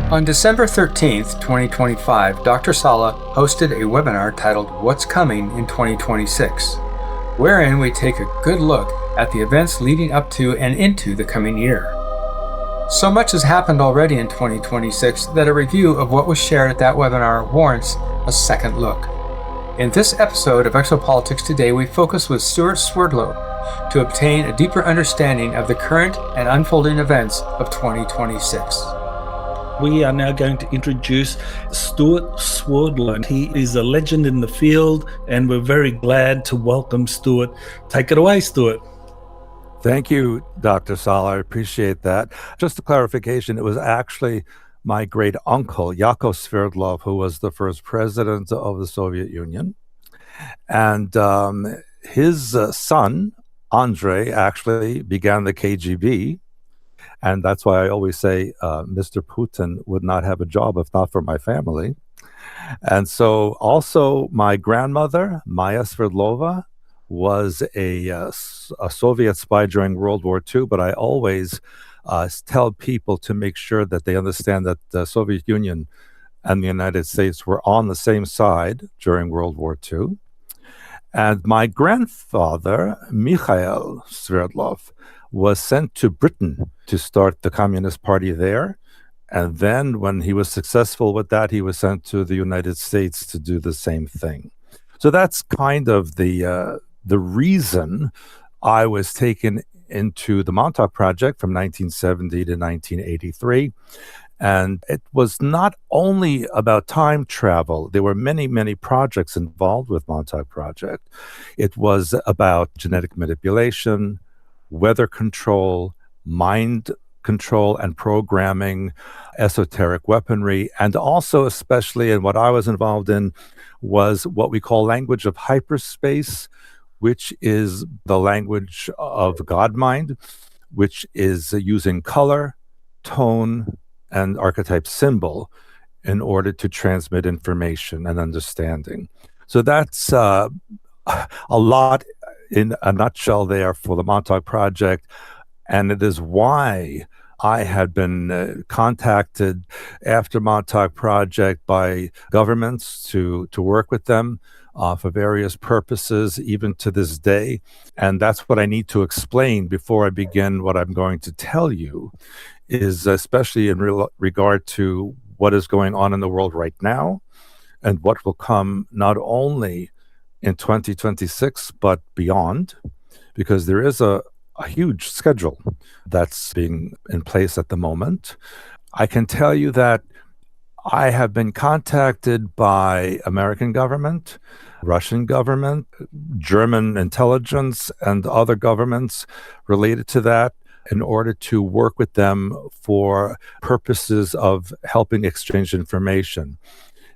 On December 13th, 2025, Dr. Sala hosted a webinar titled What's Coming in 2026, wherein we take a good look at the events leading up to and into the coming year. So much has happened already in 2026 that a review of what was shared at that webinar warrants a second look. In this episode of Exopolitics Today, we focus with Stuart Swerdlow to obtain a deeper understanding of the current and unfolding events of 2026. We are now going to introduce Stuart Swerdlow. He is a legend in the field, and we're very glad to welcome Stuart. Take it away, Stuart. Thank you, Dr. Sala. I appreciate that. Just a clarification, it was actually my great uncle, Yakov Sverdlov, who was the first president of the Soviet Union. And his son, Andrei, actually began the KGB. And that's why I always say Mr. Putin would not have a job if not for my family. And so also my grandmother, Maya Sverdlova, was a Soviet spy during World War II, but I always tell people to make sure that they understand that the Soviet Union and the United States were on the same side during World War II. And my grandfather, Mikhail Sverdlov, was sent to Britain to start the Communist Party there. And then when he was successful with that, he was sent to the United States to do the same thing. So that's kind of the reason I was taken into the Montauk Project from 1970 to 1983. And it was not only about time travel. There were many, many projects involved with Montauk Project. It was about genetic manipulation, weather control, mind control and programming, esoteric weaponry, and also, especially in what I was involved in, was what we call language of hyperspace, which is the language of God mind, which is using color, tone, and archetype symbol in order to transmit information and understanding. So that's a lot in a nutshell there for the Montauk Project. And it is why I had been contacted after Montauk Project by governments to work with them for various purposes, even to this day. And that's what I need to explain before I begin what I'm going to tell you, is especially in regard to what is going on in the world right now and what will come not only in 2026, but beyond, because there is a huge schedule that's being in place at the moment. I can tell you that I have been contacted by American government, Russian government, German intelligence, and other governments related to that in order to work with them for purposes of helping exchange information.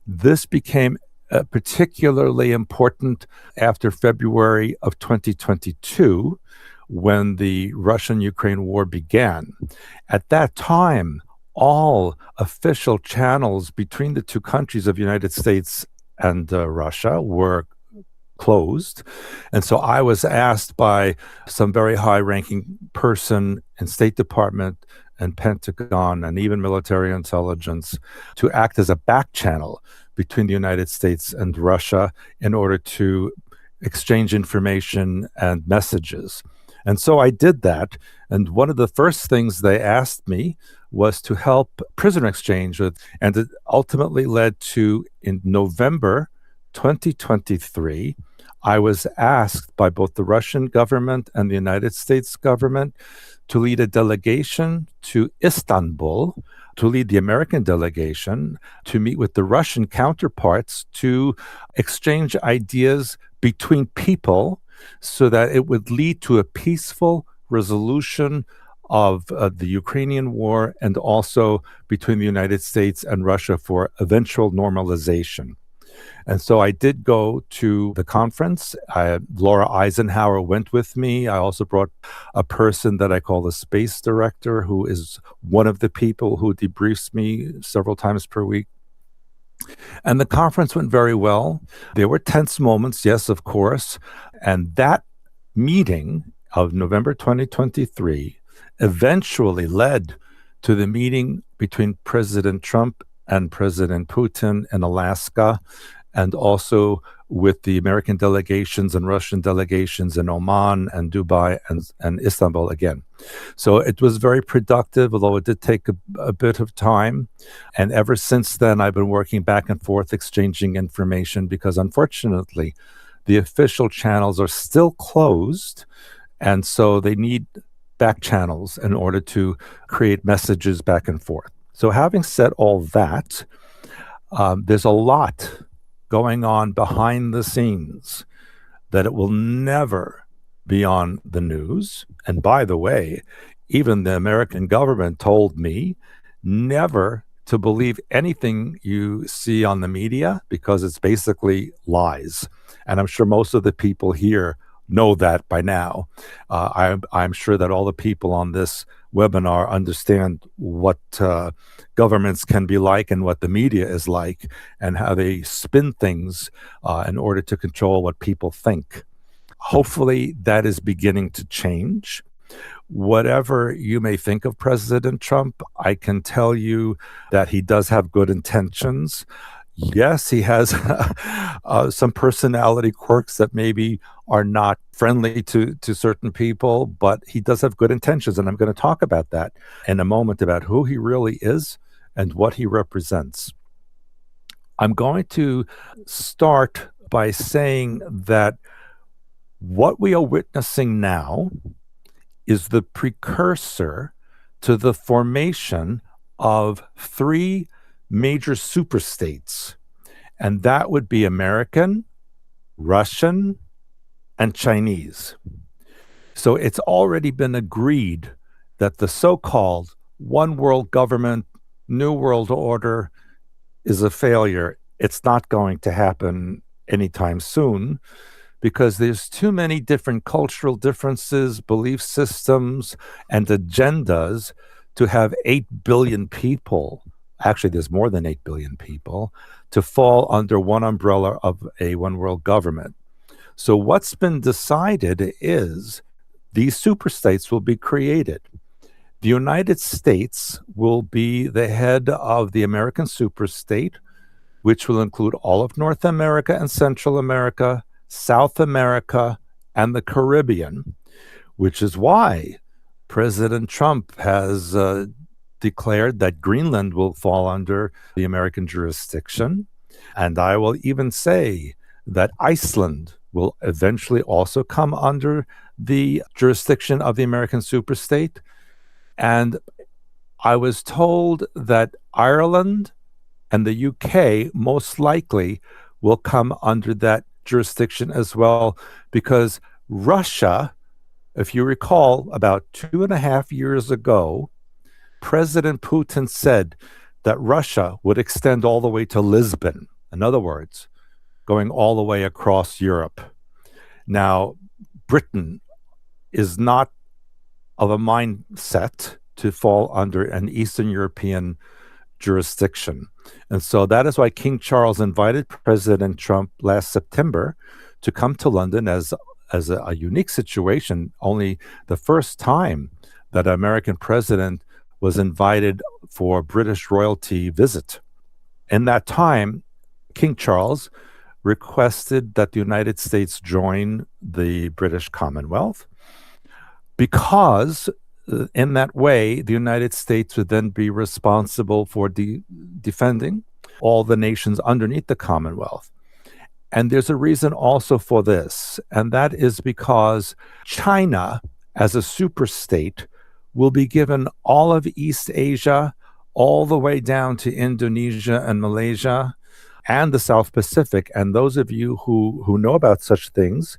This became particularly important after February of 2022, when the Russian-Ukraine war began. At that time, all official channels between the two countries of the United States and Russia were closed. And so I was asked by some very high-ranking person in State Department and Pentagon and even military intelligence to act as a back channel between the United States and Russia in order to exchange information and messages. And so I did that. And one of the first things they asked me was to help prisoner exchange with, and it ultimately led to, in November 2023, I was asked by both the Russian government and the United States government to lead a delegation to Istanbul, to lead the American delegation, to meet with the Russian counterparts to exchange ideas between people so that it would lead to a peaceful resolution of the Ukrainian war, and also between the United States and Russia for eventual normalization. And so I did go to the conference. Laura Eisenhower went with me. I also brought a person that I call the space director, who is one of the people who debriefs me several times per week. And the conference went very well. There were tense moments, yes, of course. And that meeting of November 2023 eventually led to the meeting between President Trump and President Putin in Alaska, and also with the American delegations and Russian delegations in Oman and Dubai and Istanbul again. So it was very productive, although it did take a bit of time. And ever since then, I've been working back and forth, exchanging information, because unfortunately, the official channels are still closed. And so they need back channels in order to create messages back and forth. So having said all that, there's a lot going on behind the scenes that it will never be on the news. And by the way, even the American government told me never to believe anything you see on the media, because it's basically lies. And I'm sure most of the people here know that by now. I'm sure that all the people on this webinar understand what governments can be like and what the media is like, and how they spin things in order to control what people think. Hopefully that is beginning to change. Whatever you may think of President Trump, I can tell you that he does have good intentions. Yes, he has some personality quirks that maybe are not friendly to certain people, but he does have good intentions. And I'm going to talk about that in a moment, about who he really is and what he represents. I'm going to start by saying that what we are witnessing now is the precursor to the formation of three major superstates, and that would be American, Russian, and Chinese. So it's already been agreed that the so-called one world government, new world order is a failure. It's not going to happen anytime soon, because there's too many different cultural differences, belief systems, and agendas to have 8 billion people. Actually, there's more than 8 billion people to fall under one umbrella of a one world government. So what's been decided is these superstates will be created. The United States will be the head of the American superstate, which will include all of North America and Central America, South America, and the Caribbean, which is why President Trump has declared that Greenland will fall under the American jurisdiction. And I will even say that Iceland will eventually also come under the jurisdiction of the American superstate. And I was told that Ireland and the UK most likely will come under that jurisdiction as well, because Russia, if you recall, about 2.5 years ago, President Putin said that Russia would extend all the way to Lisbon. In other words, going all the way across Europe. Now, Britain is not of a mindset to fall under an Eastern European jurisdiction. And so that is why King Charles invited President Trump last September to come to London as a unique situation, only the first time that an American president was invited for British royalty visit. In that time, King Charles requested that the United States join the British Commonwealth, because in that way, the United States would then be responsible for defending all the nations underneath the Commonwealth. And there's a reason also for this, and that is because China, as a superstate, will be given all of East Asia, all the way down to Indonesia and Malaysia, and the South Pacific. And those of you who know about such things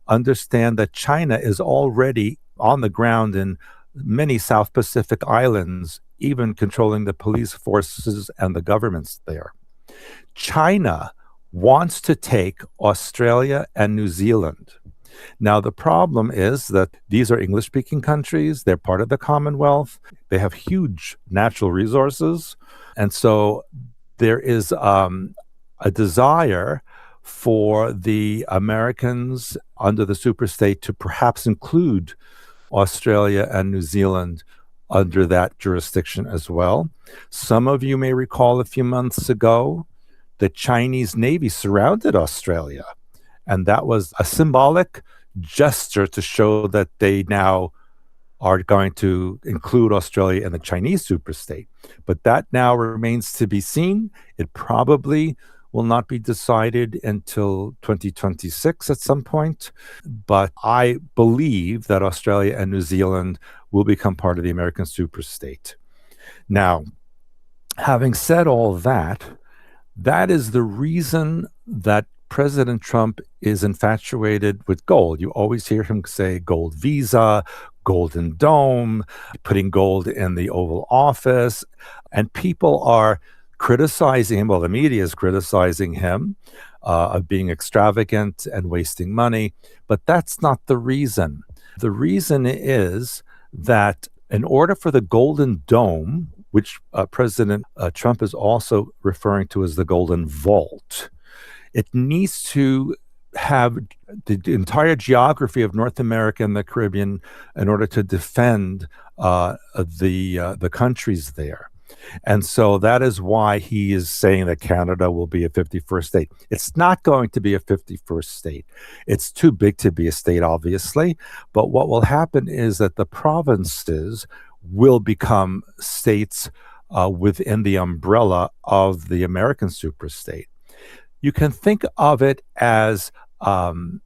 understand that China is already on the ground in many South Pacific islands, even controlling the police forces and the governments there. China wants to take Australia and New Zealand. Now, the problem is that these are English-speaking countries. They're part of the Commonwealth. They have huge natural resources. And so there is a desire for the Americans under the superstate to perhaps include Australia and New Zealand under that jurisdiction as well. Some of you may recall a few months ago, the Chinese Navy surrounded Australia, and that was a symbolic gesture to show that they now are going to include Australia in the Chinese superstate. But that now remains to be seen. It probably will not be decided until 2026 at some point. But I believe that Australia and New Zealand will become part of the American superstate. Now, having said all that, that is the reason that President Trump is infatuated with gold. You always hear him say gold visa, golden dome, putting gold in the Oval Office, and people are criticizing him. Well, the media is criticizing him of being extravagant and wasting money, but that's not the reason. The reason is that in order for the golden dome, which President Trump is also referring to as the golden vault, it needs to have the entire geography of North America and the Caribbean in order to defend the countries there. And so that is why he is saying that Canada will be a 51st state. It's not going to be a 51st state. It's too big to be a state, obviously. But what will happen is that the provinces will become states within the umbrella of the American superstate. You can think of it as an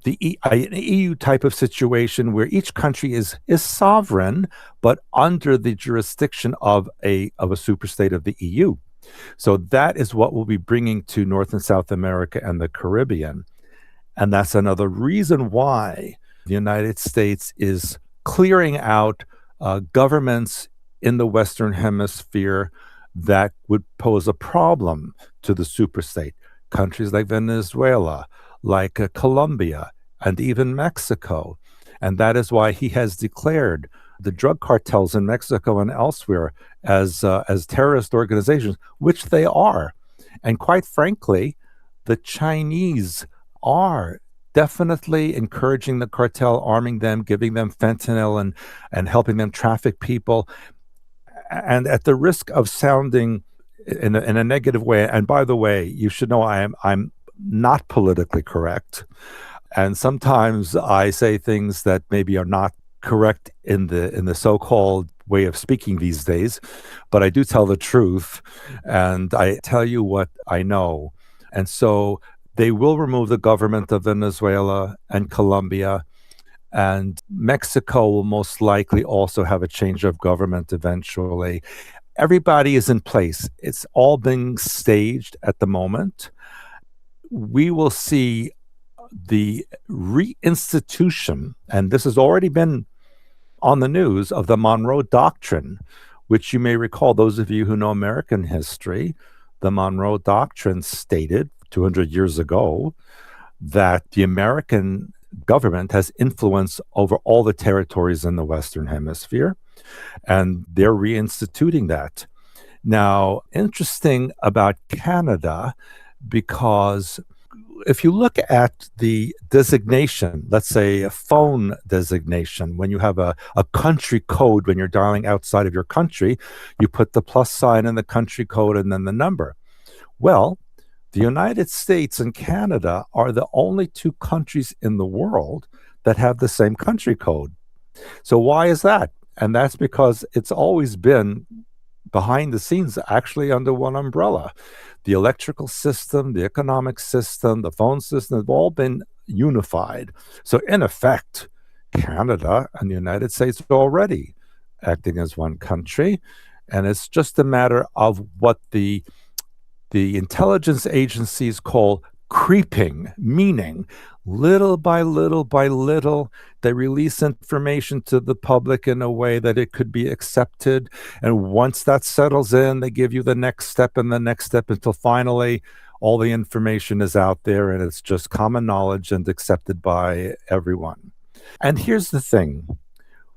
EU type of situation where each country is sovereign, but under the jurisdiction of a superstate of the EU. So that is what we'll be bringing to North and South America and the Caribbean. And that's another reason why the United States is clearing out governments in the Western Hemisphere that would pose a problem to the superstate. Countries like Venezuela, like Colombia, and even Mexico. And that is why he has declared the drug cartels in Mexico and elsewhere as terrorist organizations, which they are. And quite frankly, the Chinese are definitely encouraging the cartel, arming them, giving them fentanyl, and helping them traffic people. And at the risk of sounding in a negative way, and by the way, you should know I'm not politically correct, and sometimes I say things that maybe are not correct in the so-called way of speaking these days, but I do tell the truth, and I tell you what I know. And so they will remove the government of Venezuela and Colombia, and Mexico will most likely also have a change of government eventually. Everybody is in place. It's all being staged at the moment. We will see the reinstitution, and this has already been on the news, of the Monroe Doctrine, which you may recall, those of you who know American history. The Monroe Doctrine stated 200 years ago that the American government has influence over all the territories in the Western Hemisphere, and they're reinstituting that. Now, interesting about Canada, because if you look at the designation, let's say a phone designation, when you have a country code, when you're dialing outside of your country, you put the plus sign in the country code and then the number. Well, the United States and Canada are the only two countries in the world that have the same country code. So why is that? And that's because it's always been behind the scenes, actually under one umbrella. The electrical system, the economic system, the phone system have all been unified. So in effect, Canada and the United States are already acting as one country. And it's just a matter of what the intelligence agencies call creeping, meaning little by little, they release information to the public in a way that it could be accepted. And once that settles in, they give you the next step and the next step until finally all the information is out there and it's just common knowledge and accepted by everyone. And here's the thing.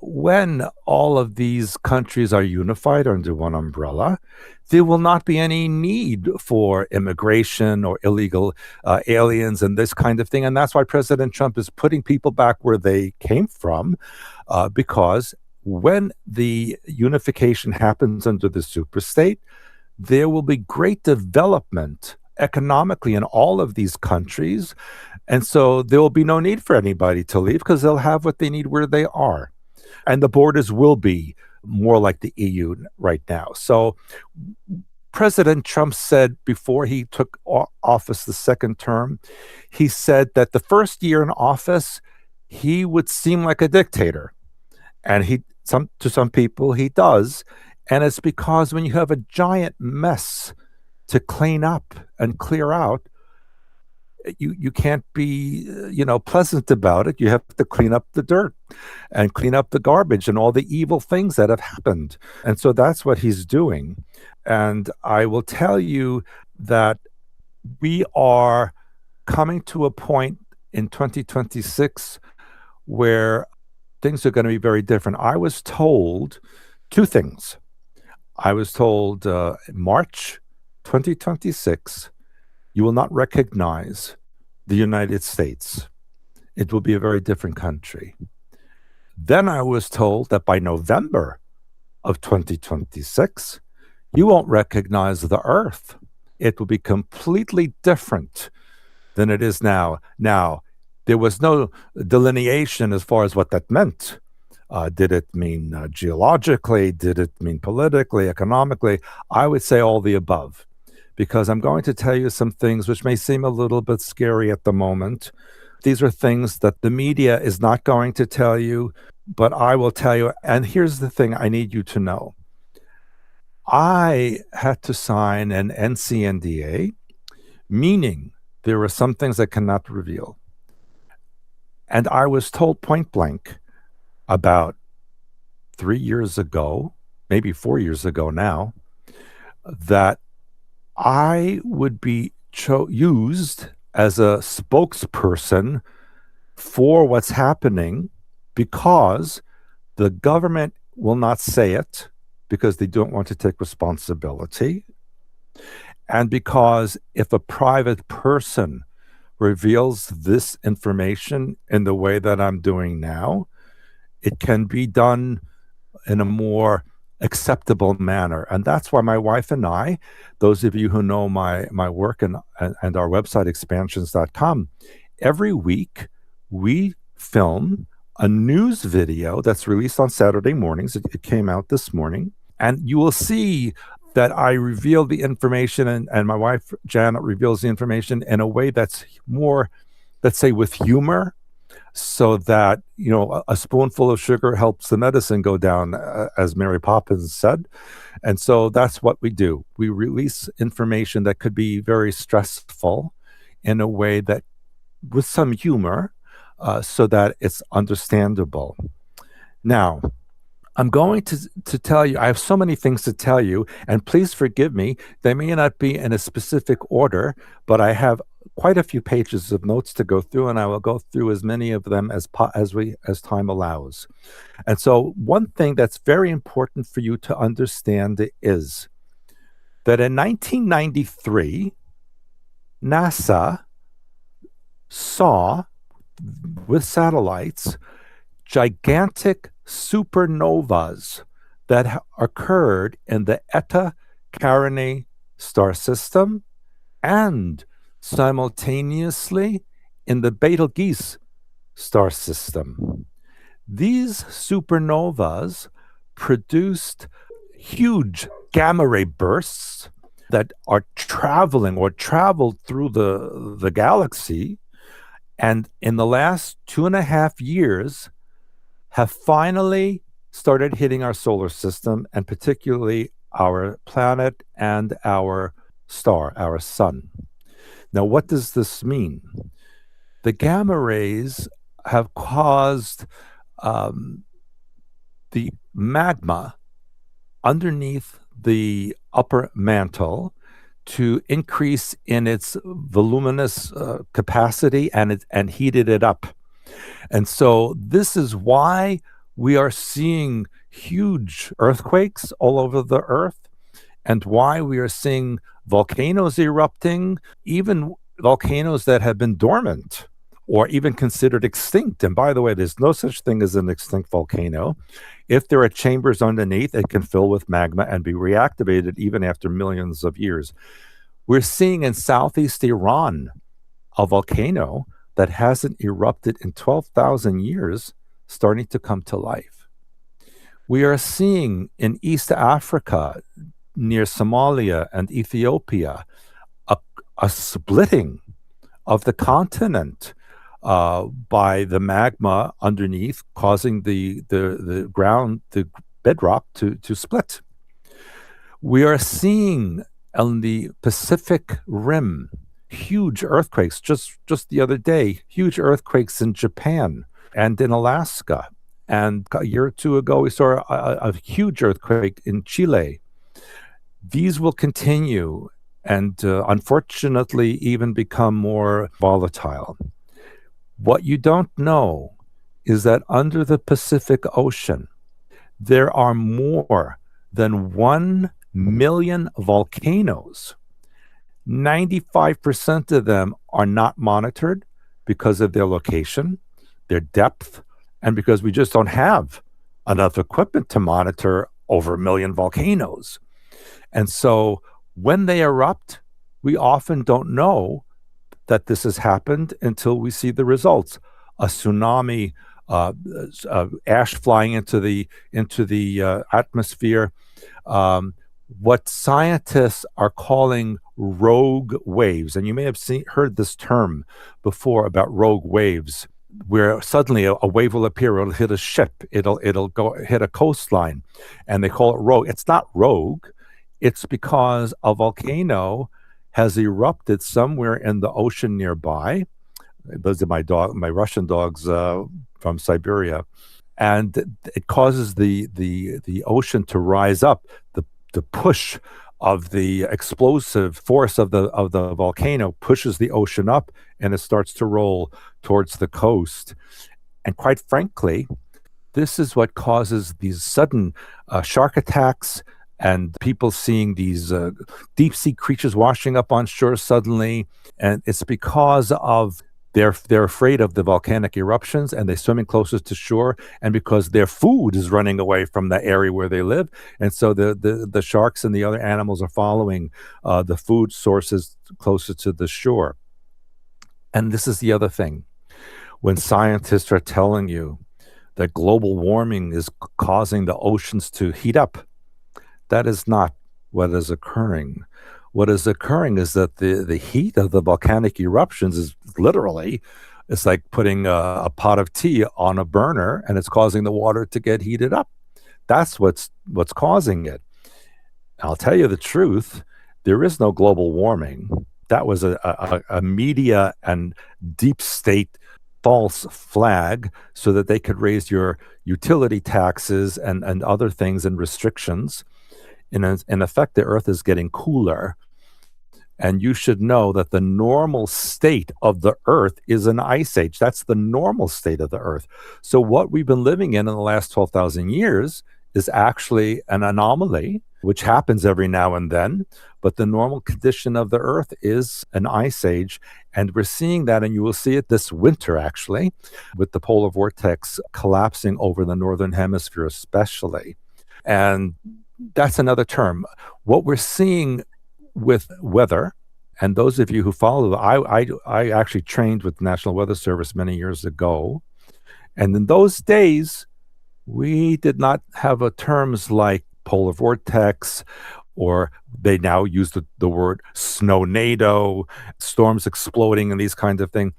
When all of these countries are unified under one umbrella, there will not be any need for immigration or illegal aliens and this kind of thing. And that's why President Trump is putting people back where they came from, because when the unification happens under the superstate, there will be great development economically in all of these countries. And so there will be no need for anybody to leave because they'll have what they need where they are. And the borders will be more like the EU right now. So President Trump said before he took office the second term, he said that the first year in office, he would seem like a dictator. And to some people, he does. And it's because when you have a giant mess to clean up and clear out, you can't be, pleasant about it. You have to clean up the dirt and clean up the garbage and all the evil things that have happened. And so that's what he's doing. And I will tell you that we are coming to a point in 2026 where things are going to be very different. I was told two things. I was told March 2026, you will not recognize the United States. It will be a very different country. Then I was told that by November of 2026, you won't recognize the Earth. It will be completely different than it is now. Now, there was no delineation as far as what that meant. Did it mean geologically? Did it mean politically, economically? I would say all the above, because I'm going to tell you some things which may seem a little bit scary at the moment. These are things that the media is not going to tell you, but I will tell you. And here's the thing I need you to know. I had to sign an NCNDA, meaning there are some things I cannot reveal. And I was told point blank about 3 years ago, maybe 4 years ago now, that I would be used as a spokesperson for what's happening because the government will not say it because they don't want to take responsibility. And because if a private person reveals this information in the way that I'm doing now, it can be done in a more acceptable manner. And that's why my wife and I, those of you who know my work and our website, expansions.com, every week we film a news video that's released on Saturday mornings. It came out this morning. And you will see that I reveal the information and my wife, Janet, reveals the information in a way that's more, let's say, with humor, so that, a spoonful of sugar helps the medicine go down, as Mary Poppins said. And so that's what we do. We release information that could be very stressful in a way that, with some humor, so that it's understandable. Now, I'm going to tell you, I have so many things to tell you, and please forgive me. They may not be in a specific order, but I have quite a few pages of notes to go through, and I will go through as many of them as time allows. And so one thing that's very important for you to understand is that in 1993, NASA saw with satellites gigantic supernovas that occurred in the Eta Carinae star system and simultaneously in the Betelgeuse star system. These supernovas produced huge gamma ray bursts that are traveling or traveled through the galaxy, and in the last 2.5 years have finally started hitting our solar system, and particularly our planet and our star, our sun. Now, what does this mean? The gamma rays have caused the magma underneath the upper mantle to increase in its voluminous capacity and heated it up. And so this is why we are seeing huge earthquakes all over the earth, and why we are seeing volcanoes erupting, even volcanoes that have been dormant or even considered extinct. And by the way, there's no such thing as an extinct volcano. If there are chambers underneath, it can fill with magma and be reactivated even after millions of years. We're seeing in southeast Iran a volcano that hasn't erupted in 12,000 years starting to come to life. We are seeing in East Africa, near Somalia and Ethiopia, a splitting of the continent by the magma underneath, causing the ground, the bedrock to split. We are seeing on the Pacific Rim huge earthquakes. Just the other day, huge earthquakes in Japan and in Alaska. And a year or two ago, we saw a huge earthquake in Chile. These will continue and unfortunately even become more volatile. What you don't know is that under the Pacific Ocean, there are more than 1 million volcanoes. 95% of them are not monitored because of their location, their depth, and because we just don't have enough equipment to monitor over 1 million volcanoes. And so when they erupt, we often don't know that this has happened until we see the results. A tsunami, ash flying into the atmosphere, what scientists are calling rogue waves. And you may have heard this term before about rogue waves, where suddenly a wave will appear, it'll hit a ship, it'll go hit a coastline, and they call it rogue. It's not rogue. It's because a volcano has erupted somewhere in the ocean nearby. Those are my Russian dogs from Siberia, and it causes the ocean to rise up. The push of the explosive force of the volcano pushes the ocean up, and it starts to roll towards the coast. And quite frankly, this is what causes these sudden shark attacks, and people seeing these deep sea creatures washing up on shore suddenly. And it's because of they're afraid of the volcanic eruptions, and they're swimming closest to shore, and because their food is running away from the area where they live. And so the sharks and the other animals are following the food sources closer to the shore. And this is the other thing. When scientists are telling you that global warming is causing the oceans to heat up, that is not what is occurring. What is occurring is that the heat of the volcanic eruptions is literally, it's like putting a pot of tea on a burner, and it's causing the water to get heated up. That's what's causing it. I'll tell you the truth, there is no global warming. That was a media and deep state false flag so that they could raise your utility taxes and other things and restrictions. In effect, the Earth is getting cooler. And you should know that the normal state of the Earth is an ice age. That's the normal state of the Earth. So what we've been living in the last 12,000 years is actually an anomaly, which happens every now and then. But the normal condition of the Earth is an ice age. And we're seeing that, and you will see it this winter, actually, with the polar vortex collapsing over the northern hemisphere especially. And that's another term. What we're seeing with weather, and those of you who follow, I actually trained with the National Weather Service many years ago. And in those days, we did not have terms like polar vortex, or they now use the word snownado, storms exploding, and these kinds of things.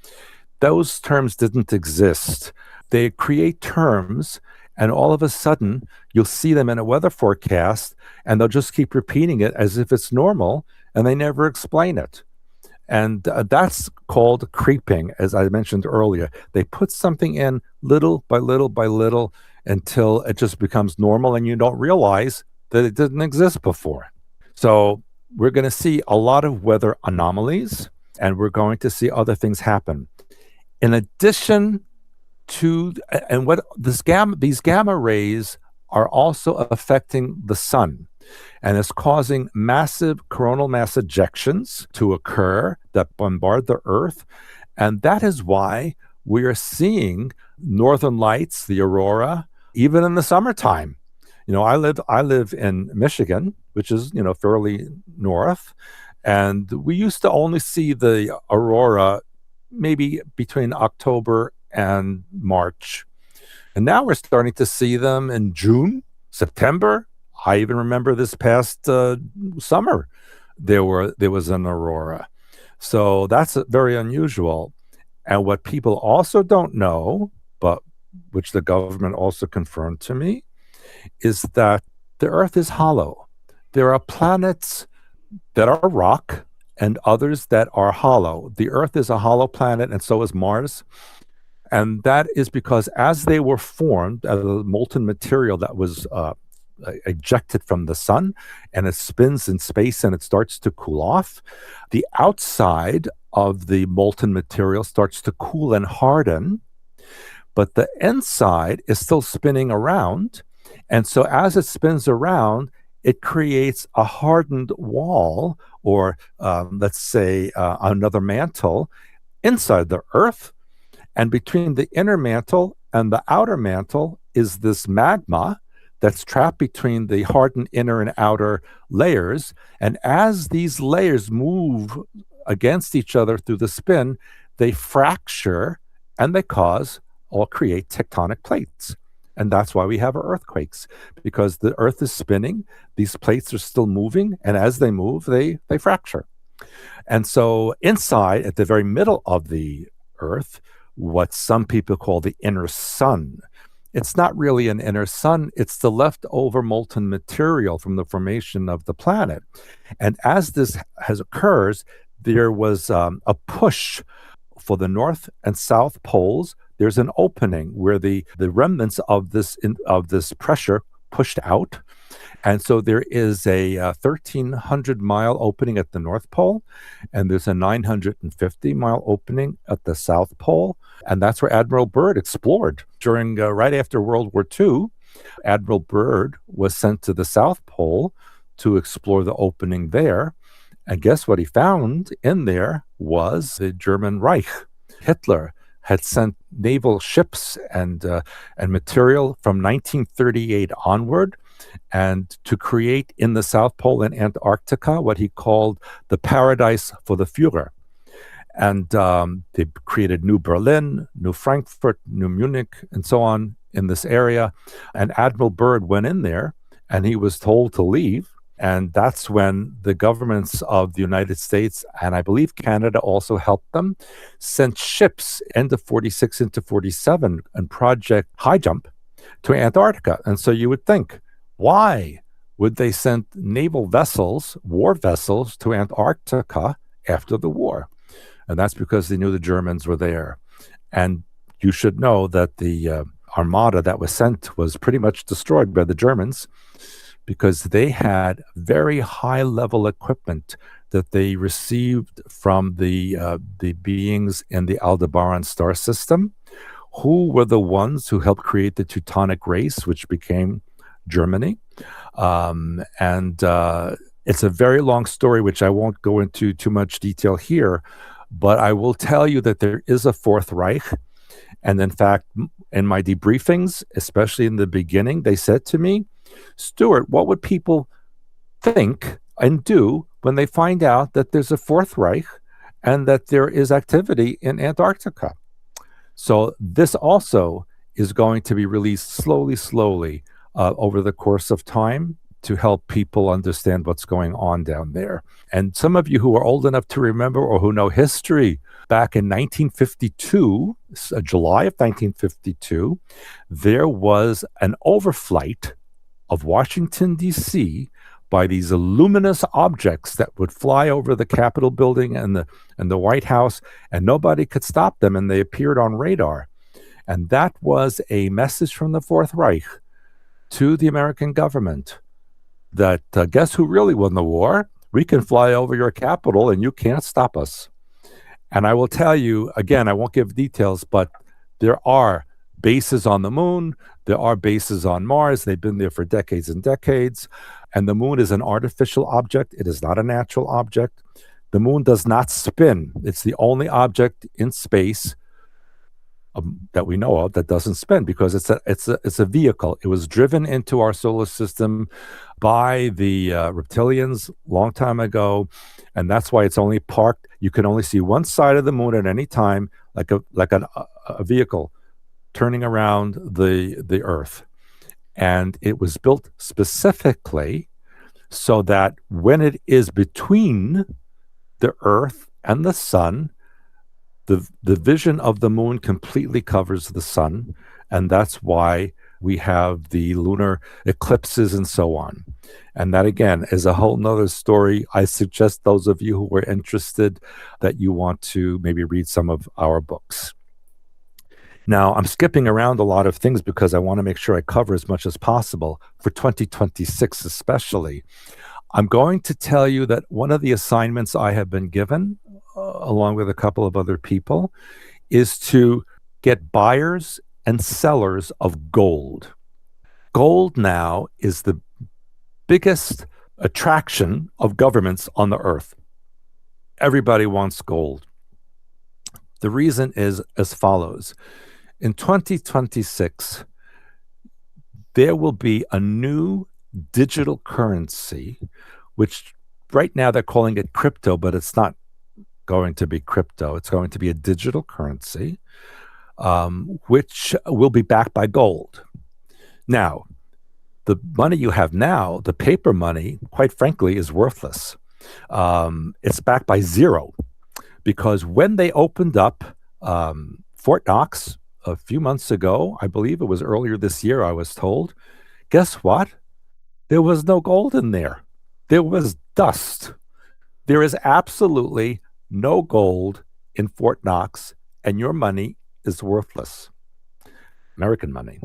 Those terms didn't exist. They create terms, and all of a sudden, you'll see them in a weather forecast, and they'll just keep repeating it as if it's normal, and they never explain it. And that's called creeping, as I mentioned earlier. They put something in little by little by little until it just becomes normal, and you don't realize that it didn't exist before. So we're going to see a lot of weather anomalies, and we're going to see other things happen. In addition to, and what these gamma rays are also affecting the sun, and it's causing massive coronal mass ejections to occur that bombard the Earth. And that is why we are seeing northern lights, the aurora, even in the summertime. I live in Michigan, which is, fairly north, and we used to only see the aurora maybe between October and March. And now we're starting to see them in June, September. I even remember this past summer there was an aurora. So that's very unusual. And what people also don't know, but which the government also confirmed to me, is that the Earth is hollow. There are planets that are rock and others that are hollow. The Earth is a hollow planet, and so is Mars. And that is because as they were formed out of the molten material that was ejected from the sun, and it spins in space and it starts to cool off, the outside of the molten material starts to cool and harden, but the inside is still spinning around. And so as it spins around, it creates a hardened wall, or let's say another mantle inside the Earth. And between the inner mantle and the outer mantle is this magma that's trapped between the hardened inner and outer layers. And as these layers move against each other through the spin, they fracture and they cause or create tectonic plates. And that's why we have earthquakes, because the Earth is spinning, these plates are still moving, and as they move, they fracture. And so inside, at the very middle of the Earth, what some people call the inner sun. It's not really an inner sun, it's the leftover molten material from the formation of the planet. And as this occurs, there was a push for the north and south poles. There's an opening where the remnants of this pressure pushed out. And so there is a 1,300-mile opening at the North Pole, and there's a 950-mile opening at the South Pole. And that's where Admiral Byrd explored. During right after World War II, Admiral Byrd was sent to the South Pole to explore the opening there. And guess what he found in there was the German Reich. Hitler had sent naval ships and material from 1938 onward, and to create in the South Pole and Antarctica what he called the paradise for the Führer. And they created New Berlin, New Frankfurt, New Munich, and so on in this area. And Admiral Byrd went in there, and he was told to leave. And that's when the governments of the United States, and I believe Canada also helped them, sent ships end of 46 into 47 and Project High Jump to Antarctica. And so you would think, why would they send naval vessels, war vessels, to Antarctica after the war? And that's because they knew the Germans were there. And you should know that the armada that was sent was pretty much destroyed by the Germans, because they had very high-level equipment that they received from the beings in the Aldebaran star system, who were the ones who helped create the Teutonic race, which became Germany. It's a very long story, which I won't go into too much detail here, but I will tell you that there is a Fourth Reich. And in fact, in my debriefings, especially in the beginning, they said to me, Stuart, what would people think and do when they find out that there's a Fourth Reich and that there is activity in Antarctica? So this also is going to be released slowly over the course of time to help people understand what's going on down there. And some of you who are old enough to remember or who know history, back in 1952, July of 1952, there was an overflight of Washington, D.C., by these luminous objects that would fly over the Capitol building and the White House, and nobody could stop them, and they appeared on radar. And that was a message from the Fourth Reich to the American government that guess who really won the war? We can fly over your capital, and you can't stop us. And I will tell you, again, I won't give details, but there are bases on the moon. There are bases on Mars. They've been there for decades and decades. And the moon is an artificial object. It is not a natural object. The moon does not spin. It's the only object in space that we know of that doesn't spin, because it's a vehicle. It was driven into our solar system by the reptilians long time ago, and that's why it's only parked. You can only see one side of the moon at any time, like a vehicle turning around the Earth. And it was built specifically so that when it is between the Earth and the sun, the vision of the moon completely covers the sun, and that's why we have the lunar eclipses and so on. And that, again, is a whole nother story. I suggest those of you who are interested that you want to maybe read some of our books. Now, I'm skipping around a lot of things because I want to make sure I cover as much as possible for 2026 especially. I'm going to tell you that one of the assignments I have been given, along with a couple of other people, is to get buyers and sellers of gold. Gold now is the biggest attraction of governments on the earth. Everybody wants gold. The reason is as follows. In 2026, there will be a new digital currency, which right now they're calling it crypto, but it's not going to be crypto. It's going to be a digital currency, which will be backed by gold. Now, the money you have now, the paper money, quite frankly, is worthless. It's backed by zero, because when they opened up Fort Knox a few months ago, I believe it was earlier this year, I was told, guess what? There was no gold in there. There was dust. There is absolutely no gold in Fort Knox, and your money is worthless. American money.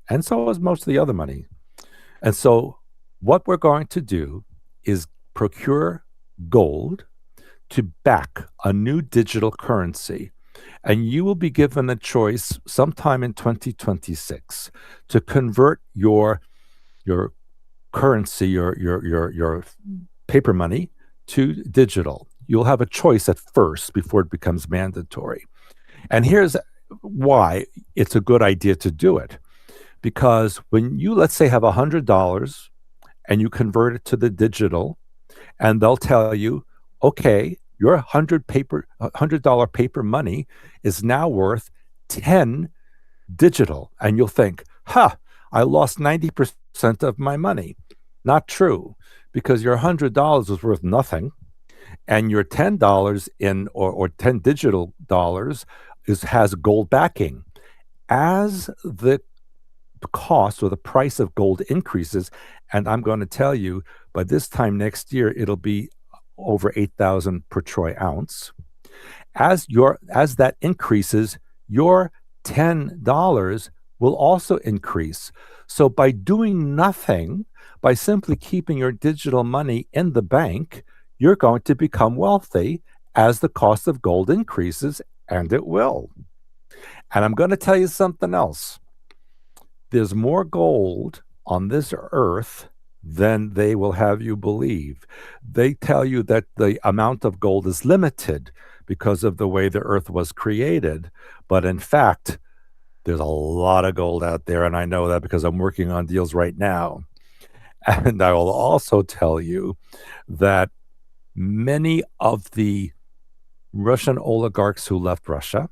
And so is most of the other money. And so what we're going to do is procure gold to back a new digital currency. And you will be given a choice sometime in 2026 to convert your currency, your paper money, to digital. You'll have a choice at first before it becomes mandatory. And here's why it's a good idea to do it. Because when you, let's say, have $100 and you convert it to the digital, and they'll tell you, okay, your $100 paper money is now worth 10 digital. And you'll think, I lost 90% of my money. Not true, because your $100 was worth nothing, and your $10 in or 10 digital dollars has gold backing. As the cost or the price of gold increases, and I'm going to tell you, by this time next year, it'll be over 8,000 per troy ounce. As that increases, your $10 will also increase. So by doing nothing, by simply keeping your digital money in the bank, you're going to become wealthy as the cost of gold increases, and it will. And I'm going to tell you something else. There's more gold on this earth than they will have you believe. They tell you that the amount of gold is limited because of the way the earth was created. But in fact, there's a lot of gold out there, and I know that because I'm working on deals right now. And I will also tell you that many of the Russian oligarchs who left Russia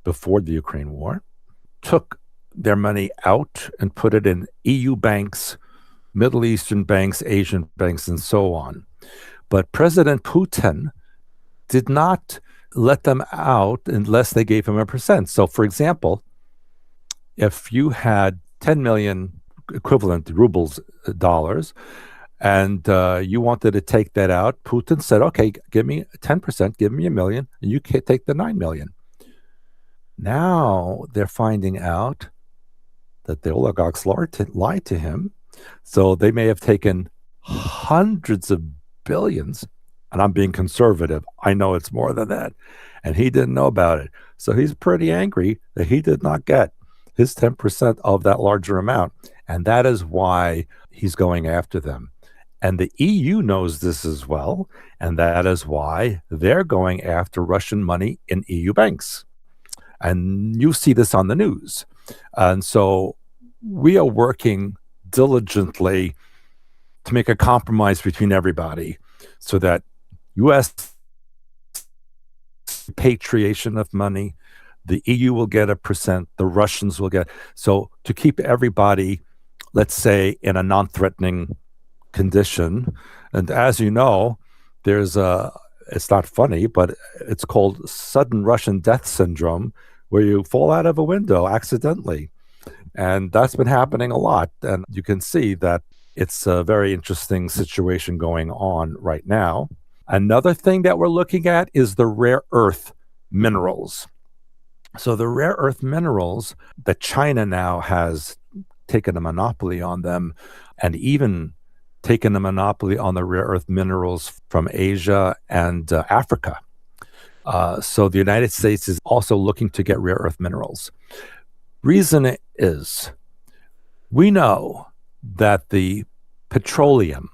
before the Ukraine war took their money out and put it in EU banks, Middle Eastern banks, Asian banks, and so on. But President Putin did not let them out unless they gave him a percent. So, for example, if you had 10 million equivalent rubles, dollars, and you wanted to take that out, Putin said, okay, give me 10%, give me $1 million, and you can't take the 9 million. Now they're finding out that the oligarchs lied to him. So they may have taken hundreds of billions, and I'm being conservative. I know it's more than that. And he didn't know about it. So he's pretty angry that he did not get his 10% of that larger amount. And that is why he's going after them. And the EU knows this as well, and that is why they're going after Russian money in EU banks. And you see this on the news. And so we are working diligently to make a compromise between everybody so that U.S. repatriation of money, the EU will get a percent, the Russians will get. So to keep everybody, let's say, in a non-threatening condition. And as you know, there's it's not funny, but it's called sudden Russian death syndrome, where you fall out of a window accidentally. And that's been happening a lot. And you can see that it's a very interesting situation going on right now. Another thing that we're looking at is the rare earth minerals. So the rare earth minerals that China now has taken a monopoly on them, and even taken a monopoly on the rare earth minerals from Asia and Africa. So the United States is also looking to get rare earth minerals. Reason is, we know that the petroleum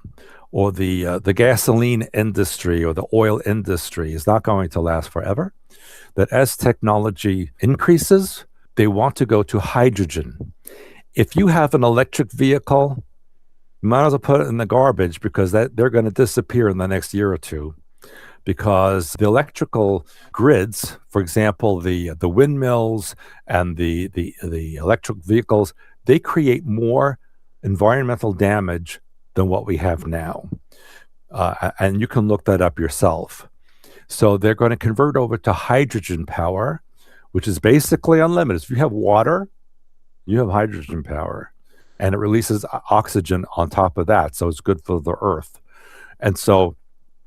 or the gasoline industry or the oil industry is not going to last forever, that as technology increases, they want to go to hydrogen. If you have an electric vehicle, you might as well put it in the garbage, because they're going to disappear in the next year or two, because the electrical grids, for example, the windmills and the electric vehicles, they create more environmental damage than what we have now. And you can look that up yourself. So they're going to convert over to hydrogen power, which is basically unlimited. If you have water, you have hydrogen power. And it releases oxygen on top of that. So it's good for the earth. And so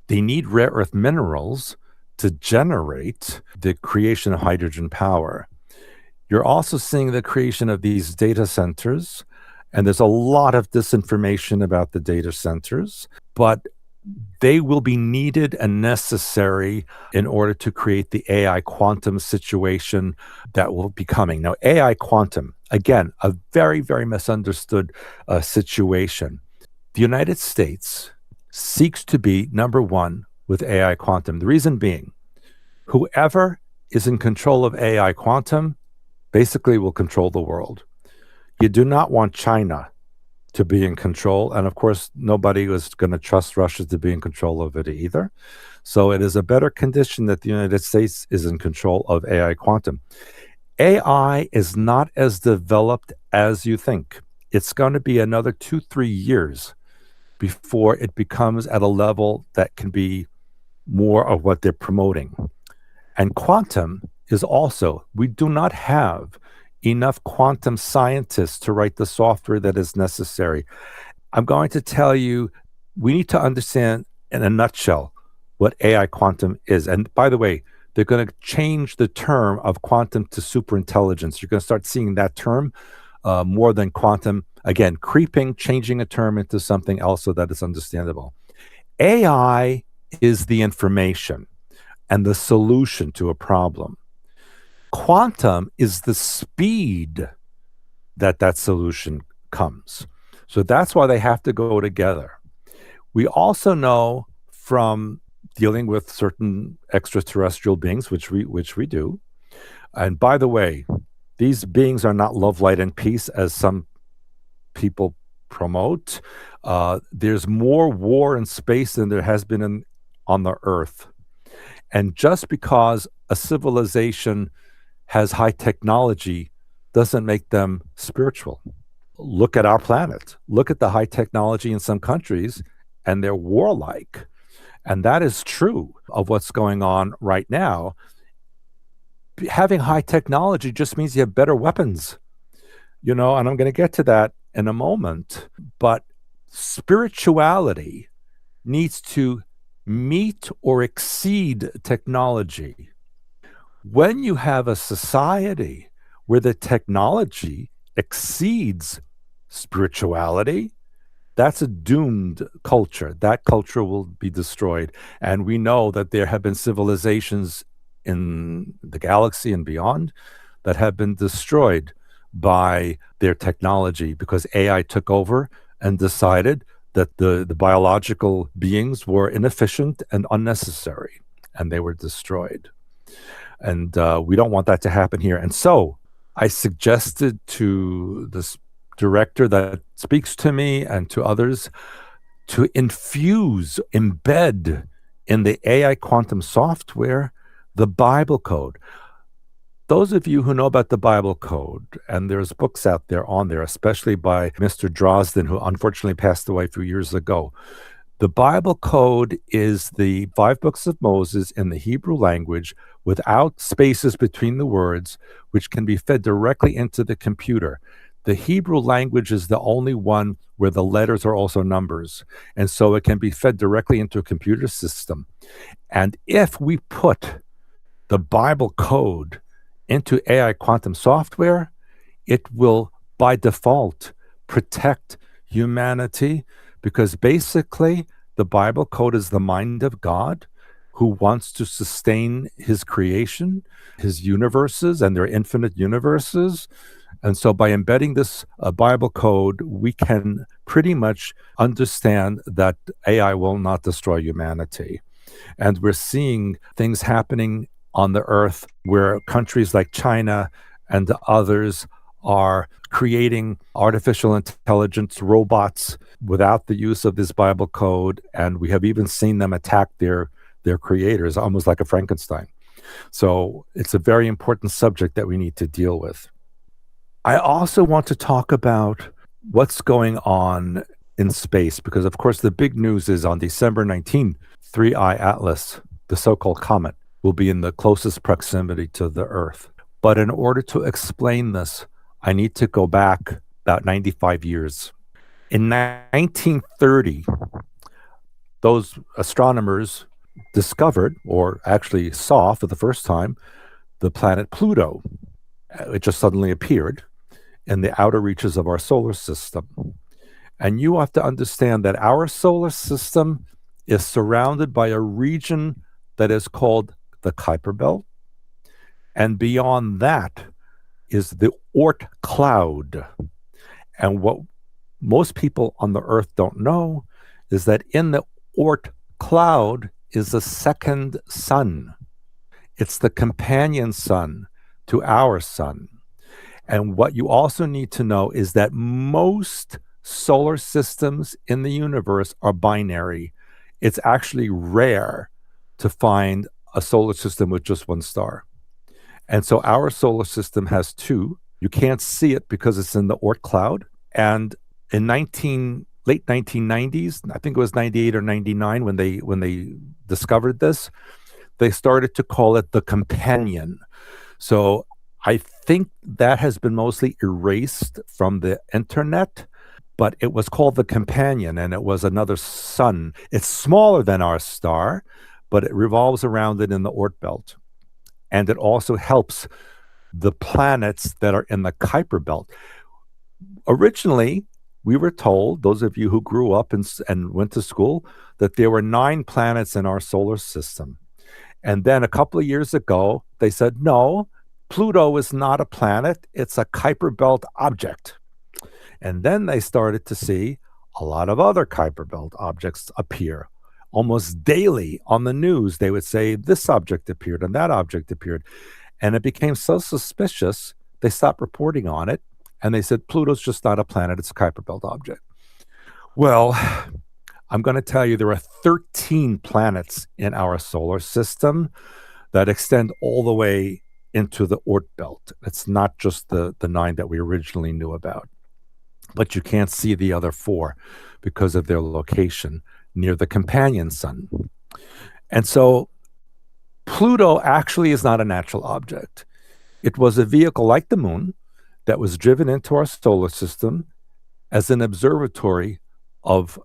they need rare earth minerals to generate the creation of hydrogen power. You're also seeing the creation of these data centers. And there's a lot of disinformation about the data centers, but they will be needed and necessary in order to create the AI quantum situation that will be coming. Now, AI quantum, again, a very, very misunderstood situation. The United States seeks to be number one with AI quantum. The reason being, whoever is in control of AI quantum basically will control the world. You do not want China to be in control. And of course, nobody was going to trust Russia to be in control of it either. So it is a better condition that the United States is in control of AI quantum. AI is not as developed as you think. It's going to be another 2-3 years before it becomes at a level that can be more of what they're promoting. And quantum is also, we do not have enough quantum scientists to write the software that is necessary. I'm going to tell you, we need to understand in a nutshell what AI quantum is. And by the way, they're going to change the term of quantum to superintelligence. You're going to start seeing that term more than quantum. Again, creeping, changing a term into something else so that it's understandable. AI is the information and the solution to a problem. Quantum is the speed that solution comes. So that's why they have to go together. We also know from dealing with certain extraterrestrial beings, which we do. And by the way, these beings are not love, light, and peace, as some people promote. There's more war in space than there has been on the Earth. And just because a civilization has high technology doesn't make them spiritual. Look at our planet. Look at the high technology in some countries, and they're warlike. And that is true of what's going on right now. Having high technology just means you have better weapons, and I'm going to get to that in a moment. But spirituality needs to meet or exceed technology. When you have a society where the technology exceeds spirituality, that's a doomed culture. That culture will be destroyed. And we know that there have been civilizations in the galaxy and beyond that have been destroyed by their technology because AI took over and decided that the biological beings were inefficient and unnecessary, and they were destroyed. And we don't want that to happen here. And so I suggested to this director that speaks to me and to others to embed in the AI quantum software the Bible code. Those of you who know about the Bible code, and there's books out there on there, especially by Mr. Drosden, who unfortunately passed away a few years ago. The Bible code is the 5 books of Moses in the Hebrew language without spaces between the words, which can be fed directly into the computer. The Hebrew language is the only one where the letters are also numbers, and so it can be fed directly into a computer system. And if we put the Bible code into AI quantum software, it will by default protect humanity, because basically the Bible code is the mind of God who wants to sustain his creation, his universes and their infinite universes. And so by embedding this Bible code, we can pretty much understand that AI will not destroy humanity. And we're seeing things happening on the earth where countries like China and others are creating artificial intelligence robots without the use of this Bible code. And we have even seen them attack their creators, almost like a Frankenstein. So it's a very important subject that we need to deal with. I also want to talk about what's going on in space, because of course the big news is on December 19th, 3I Atlas, the so-called comet, will be in the closest proximity to the Earth. But in order to explain this, I need to go back about 95 years. In 1930, those astronomers discovered, or actually saw for the first time, the planet Pluto. It just suddenly appeared in the outer reaches of our solar system. And you have to understand that our solar system is surrounded by a region that is called the Kuiper Belt. And beyond that is the Oort cloud. And what most people on the Earth don't know is that in the Oort cloud is a second sun. It's the companion sun to our sun. And what you also need to know is that most solar systems in the universe are binary. It's actually rare to find a solar system with just one star. And so our solar system has 2. You can't see it because it's in the Oort cloud. And in late 1990s, I think it was 98 or 99 when they discovered this, they started to call it the companion. So I think that has been mostly erased from the internet, but it was called the companion, and it was another sun. It's smaller than our star, but it revolves around it in the Oort belt. And it also helps the planets that are in the Kuiper belt. Originally, we were told, those of you who grew up and went to school, that there were 9 planets in our solar system. And then a couple of years ago, they said, no, Pluto is not a planet, it's a Kuiper belt object. And then they started to see a lot of other Kuiper belt objects appear. Almost daily on the news, they would say this object appeared and that object appeared. And it became so suspicious, they stopped reporting on it. And they said, Pluto's just not a planet, it's a Kuiper belt object. Well, I'm going to tell you there are 13 planets in our solar system that extend all the way into the Oort belt. It's not just the 9 that we originally knew about. But you can't see the other 4 because of their location near the companion sun. And so Pluto actually is not a natural object. It was a vehicle like the moon that was driven into our solar system as an observatory of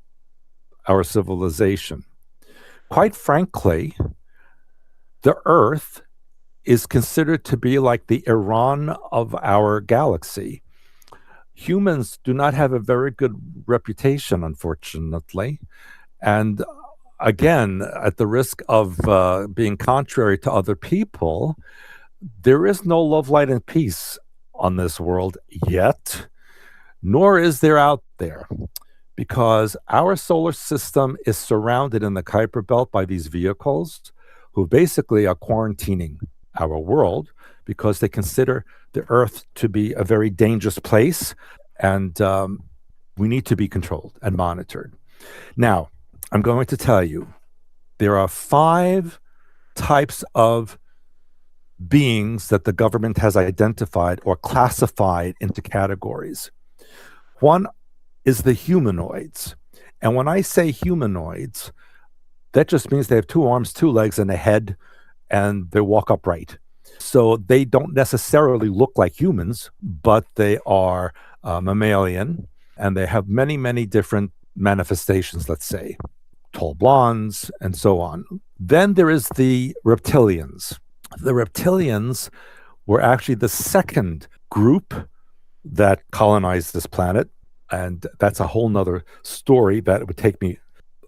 our civilization. Quite frankly, the Earth is considered to be like the Iran of our galaxy. Humans do not have a very good reputation, unfortunately. And again, at the risk of being contrary to other people, there is no love, light, and peace on this world yet, nor is there out there. because our solar system is surrounded in the Kuiper Belt by these vehicles who basically are quarantining our world because they consider the Earth to be a very dangerous place, and we need to be controlled and monitored. Now, I'm going to tell you, there are 5 types of beings that the government has identified or classified into categories. One is the humanoids. And when I say humanoids, that just means they have 2 arms, 2 legs, and a head, and they walk upright. So they don't necessarily look like humans, but they are mammalian, and they have many, many different manifestations, let's say, tall blondes, and so on. Then there is the reptilians. The reptilians were actually the second group that colonized this planet. And that's a whole nother story that it would take me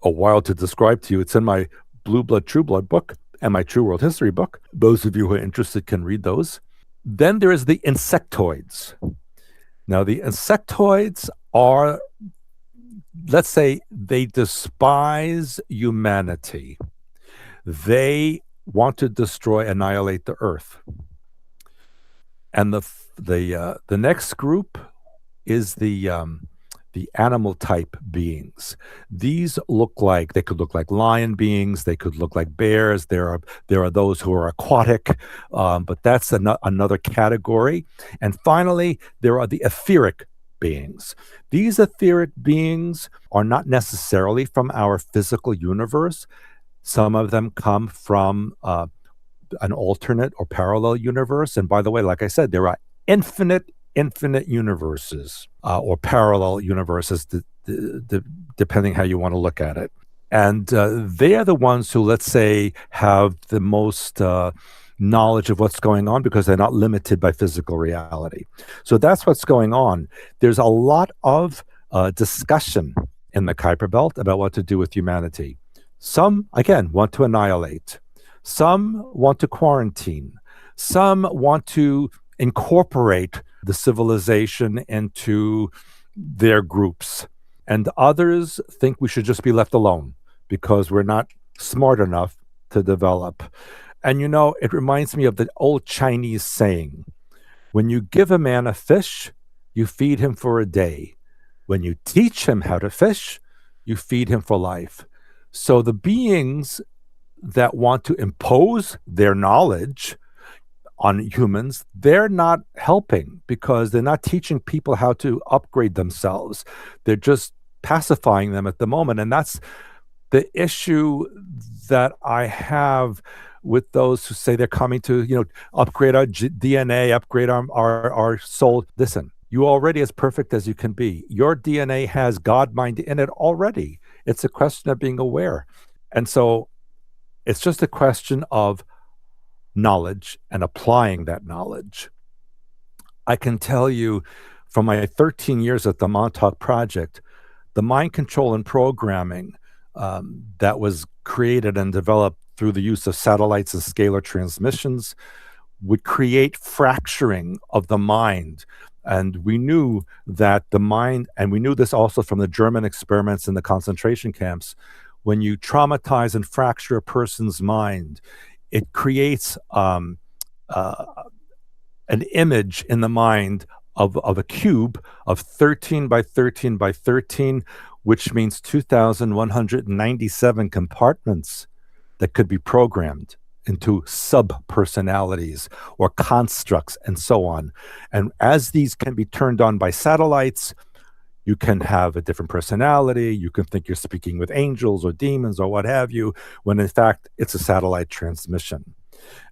a while to describe to you. It's in my Blue Blood, True Blood book and my True World History book. Those of you who are interested can read those. Then there is the insectoids. Now, the insectoids are, let's say, they despise humanity. They want to destroy, annihilate the Earth. And the next group is the animal type beings. These they could look like lion beings, they could look like bears. There are those who are aquatic, but that's another category. And finally, there are the etheric beings. These etheric beings are not necessarily from our physical universe. Some of them come from an alternate or parallel universe. And by the way, like I said, there are infinite universes or parallel universes, depending how you want to look at it. And they are the ones who, let's say, have the most knowledge of what's going on because they're not limited by physical reality. So that's what's going on. There's a lot of discussion in the Kuiper Belt about what to do with humanity. Some, again, want to annihilate. Some want to quarantine. Some want to incorporate the civilization into their groups. And others think we should just be left alone because we're not smart enough to develop. And it reminds me of the old Chinese saying, when you give a man a fish, you feed him for a day. When you teach him how to fish, you feed him for life. So the beings that want to impose their knowledge on humans, they're not helping because they're not teaching people how to upgrade themselves. They're just pacifying them at the moment. And that's the issue that I have with those who say they're coming to, upgrade our DNA, upgrade our soul. Listen, you're already as perfect as you can be. Your DNA has God mind in it already. It's a question of being aware. And so it's just a question of knowledge and applying that knowledge. I can tell you from my 13 years at the Montauk Project, the mind control and programming that was created and developed through the use of satellites and scalar transmissions would create fracturing of the mind. And we knew that the mind, and we knew this also from the German experiments in the concentration camps, when you traumatize and fracture a person's mind, it creates an image in the mind of a cube of 13 by 13 by 13, which means 2,197 compartments that could be programmed into sub-personalities or constructs and so on. And as these can be turned on by satellites, you can have a different personality. You can think you're speaking with angels or demons or what have you, when in fact it's a satellite transmission.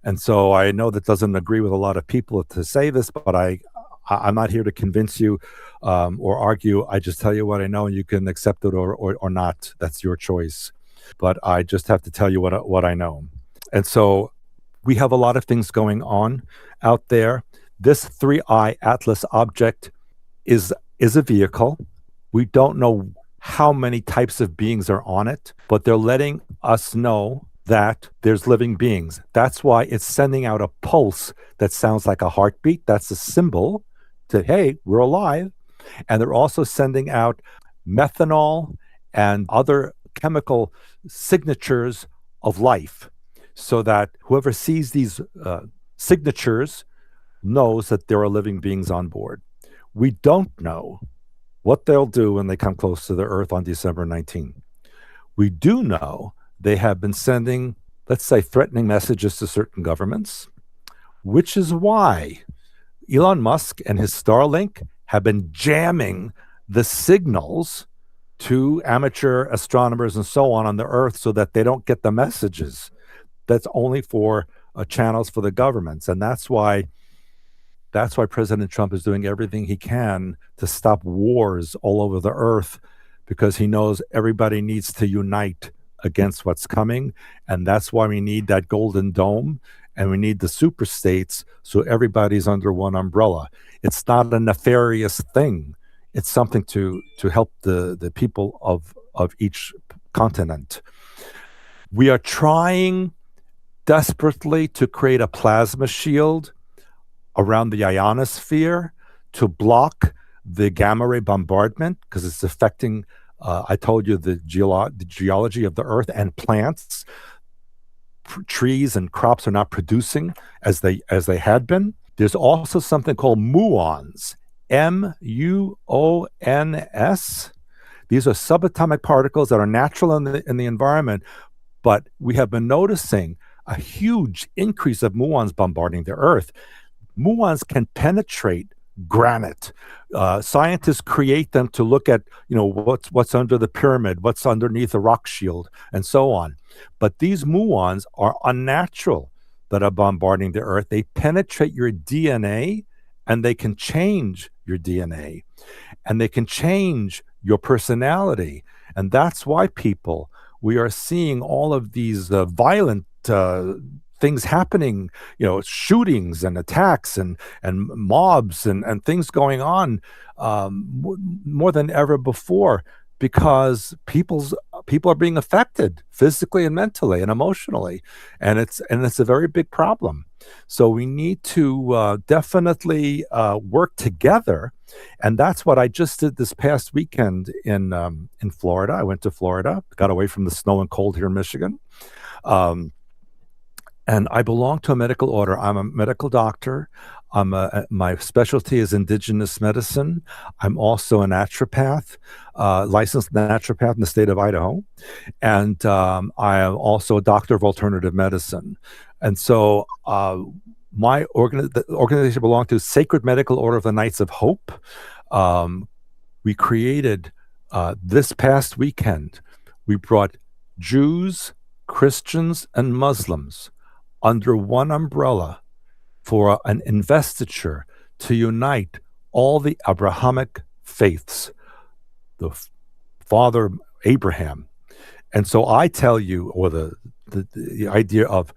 And so I know that doesn't agree with a lot of people to say this, but I'm not here to convince you or argue. I just tell you what I know, and you can accept it or not. That's your choice. But I just have to tell you what I know. And so we have a lot of things going on out there. This 3i Atlas object is a vehicle. We don't know how many types of beings are on it, but they're letting us know that there's living beings. That's why it's sending out a pulse that sounds like a heartbeat. That's a symbol that, hey, we're alive. And they're also sending out methanol and other chemical signatures of life, so that whoever sees these signatures knows that there are living beings on board. We don't know what they'll do when they come close to the Earth on December 19. We do know they have been sending, let's say, threatening messages to certain governments, which is why Elon Musk and his Starlink have been jamming the signals to amateur astronomers and so on the Earth so that they don't get the messages. That's only for channels for the governments. And that's why President Trump is doing everything he can to stop wars all over the Earth, because he knows everybody needs to unite against what's coming. And that's why we need that golden dome, and we need the super states, so everybody's under one umbrella. It's not a nefarious thing. It's something to help the people of each continent. We are trying desperately to create a plasma shield around the ionosphere to block the gamma ray bombardment, because it's affecting, I told you, the geology of the Earth and plants. Trees and crops are not producing as they had been. There's also something called muons, muons. These are subatomic particles that are natural in the environment, but we have been noticing a huge increase of muons bombarding the Earth. Muons can penetrate granite. Scientists create them to look at, what's under the pyramid, what's underneath a rock shield, and so on. But these muons are unnatural that are bombarding the Earth. They penetrate your DNA, and they can change your DNA, and they can change your personality. And that's why we are seeing all of these violent things happening, shootings and attacks and mobs and things going on more than ever before, because people are being affected physically and mentally and emotionally, and it's a very big problem. So we need to definitely work together, and that's what I just did this past weekend in Florida. I went to Florida, got away from the snow and cold here in Michigan. And I belong to a medical order. I'm a medical doctor. My specialty is indigenous medicine. I'm also a naturopath, licensed naturopath in the state of Idaho. And I am also a doctor of alternative medicine. And so the organization I belong to, Sacred Medical Order of the Knights of Hope. We created this past weekend, we brought Jews, Christians, and Muslims under one umbrella for an investiture to unite all the Abrahamic faiths, the father Abraham. And so I tell you, or the idea of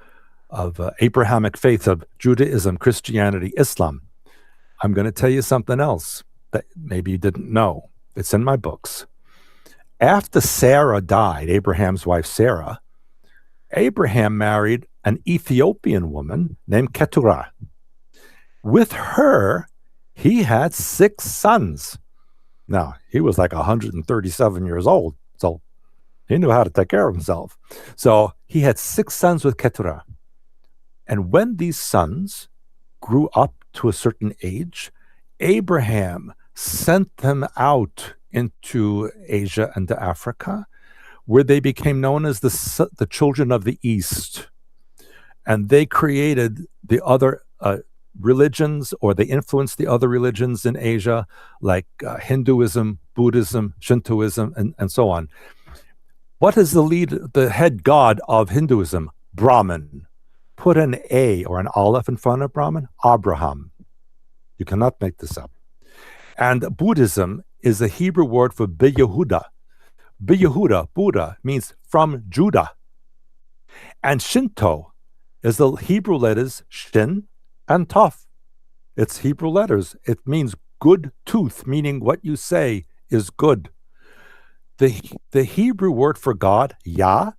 Abrahamic faith, of Judaism, Christianity, Islam, I'm going to tell you something else that maybe you didn't know. It's in my books. After Sarah died, Abraham's wife Sarah, Abraham married an Ethiopian woman named Keturah. With her, he had 6 sons. Now, he was like 137 years old, so he knew how to take care of himself. So he had 6 sons with Keturah. And when these sons grew up to a certain age, Abraham sent them out into Asia and to Africa, where they became known as the children of the East. And they created the other religions, or they influenced the other religions in Asia, like Hinduism, Buddhism, Shintoism, and so on. What is the head god of Hinduism? Brahman. Put an A or an Aleph in front of Brahman, Abraham. You cannot make this up. And Buddhism is the Hebrew word for Yehuda. Yehuda, Buddha, means from Judah. And Shinto is the Hebrew letters Shin and Tov. It's Hebrew letters. It means good tooth, meaning what you say is good. The Hebrew word for God, Yah,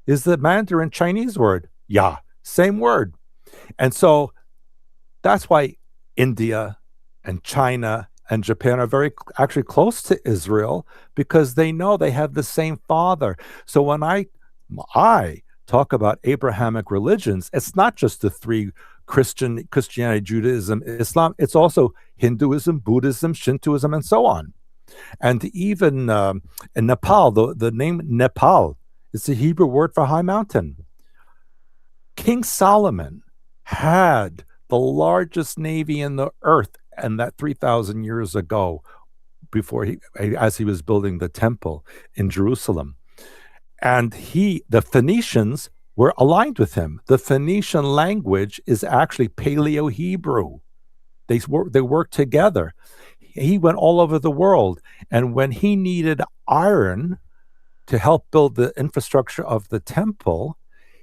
is the Mandarin Chinese word, Yah. Same word. And so that's why India and China and Japan are very actually close to Israel because they know they have the same father. So when I talk about Abrahamic religions, it's not just the three Christianity, Judaism, Islam. It's also Hinduism, Buddhism, Shintoism, and so on. And even in Nepal, the name Nepal is the Hebrew word for high mountain. King Solomon had the largest navy in the earth, and that 3,000 years ago, as he was building the temple in Jerusalem. And the Phoenicians were aligned with him. The Phoenician language is actually Paleo-Hebrew. They work together. He went all over the world. And when he needed iron to help build the infrastructure of the temple,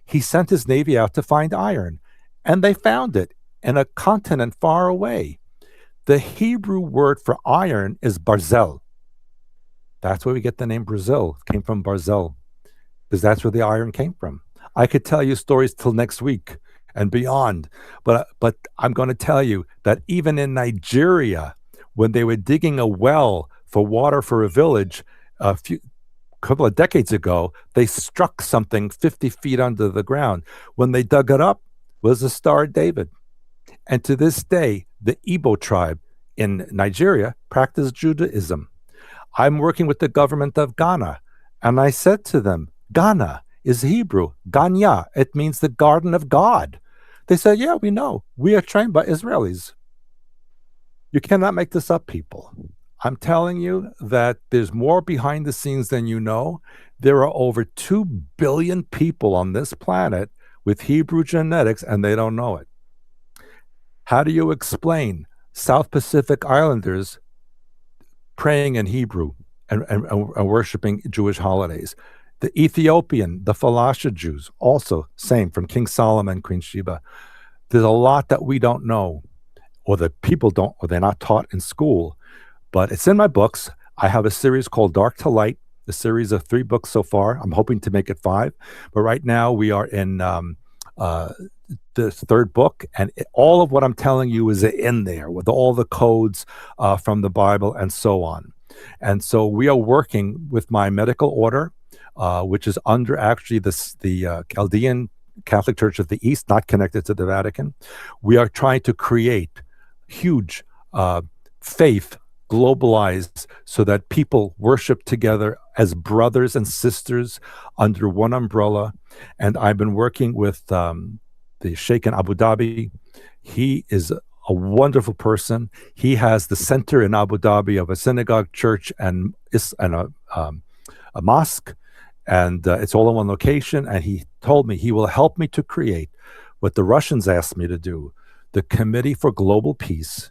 he sent his navy out to find iron. And they found it in a continent far away. The Hebrew word for iron is barzel. That's where we get the name Brazil. It came from barzel, because that's where the iron came from. I could tell you stories till next week and beyond, but I'm going to tell you that even in Nigeria, when they were digging a well for water for a village couple of decades ago, they struck something 50 feet under the ground. When they dug it up, was the Star of David. And to this day, the Igbo tribe in Nigeria practice Judaism. I'm working with the government of Ghana, and I said to them, Ghana is Hebrew. Ganya, it means the garden of God. They said, yeah, we know. We are trained by Israelis. You cannot make this up, people. I'm telling you that there's more behind the scenes than you know. There are over 2 billion people on this planet with Hebrew genetics, and they don't know it. How do you explain South Pacific Islanders praying in Hebrew and worshiping Jewish holidays? The Ethiopian, the Falasha Jews, also same, from King Solomon, Queen Sheba. There's a lot that we don't know, or that people don't, or they're not taught in school, but it's in my books. I have a series called Dark to Light, a series of 3 books so far. I'm hoping to make it 5, but right now we are in the 3rd book, and all of what I'm telling you is in there with all the codes from the Bible and so on. And so we are working with my medical order, which is under actually the Chaldean Catholic Church of the East, not connected to the Vatican. We are trying to create huge faith, globalized, so that people worship together as brothers and sisters under one umbrella. And I've been working with the Sheikh in Abu Dhabi. He is a wonderful person. He has the center in Abu Dhabi of a synagogue, church, and a mosque, and it's all in one location. And he told me he will help me to create what the Russians asked me to do, the Committee for Global Peace.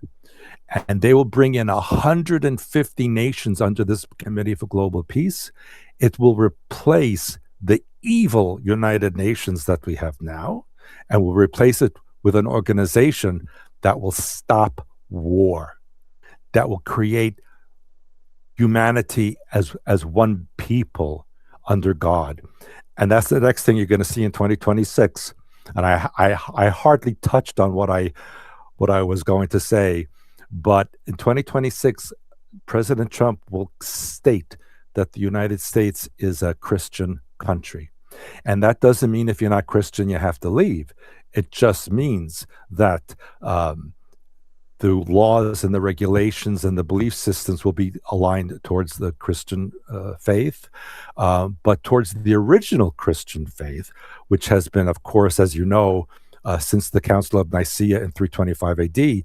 And they will bring in 150 nations under this Committee for Global Peace. It will replace the evil United Nations that we have now, and will replace it with an organization that will stop war, that will create humanity as one people under God. And that's the next thing you're going to see in 2026. And I hardly touched on what I was going to say, but in 2026, President Trump will state that the United States is a Christian country. And that doesn't mean if you're not Christian, you have to leave. It just means that the laws and the regulations and the belief systems will be aligned towards the Christian faith, but towards the original Christian faith, which has been, of course, as you know, since the Council of Nicaea in 325 AD,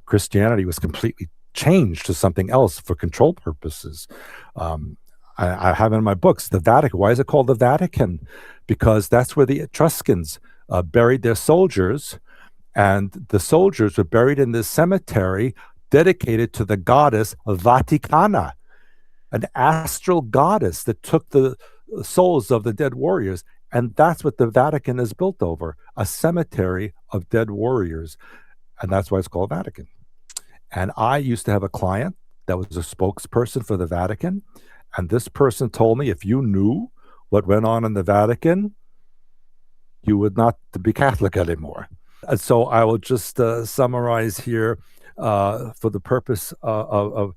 Christianity was completely changed to something else for control purposes. I have in my books the Vatican. Why is it called the Vatican? Because that's where the Etruscans buried their soldiers, and the soldiers were buried in this cemetery dedicated to the goddess Vaticana, an astral goddess that took the souls of the dead warriors. And that's what the Vatican is built over, a cemetery of dead warriors. And that's why it's called Vatican. And I used to have a client that was a spokesperson for the Vatican. And this person told me, if you knew what went on in the Vatican, you would not be Catholic anymore. And so I will just summarize here for the purpose for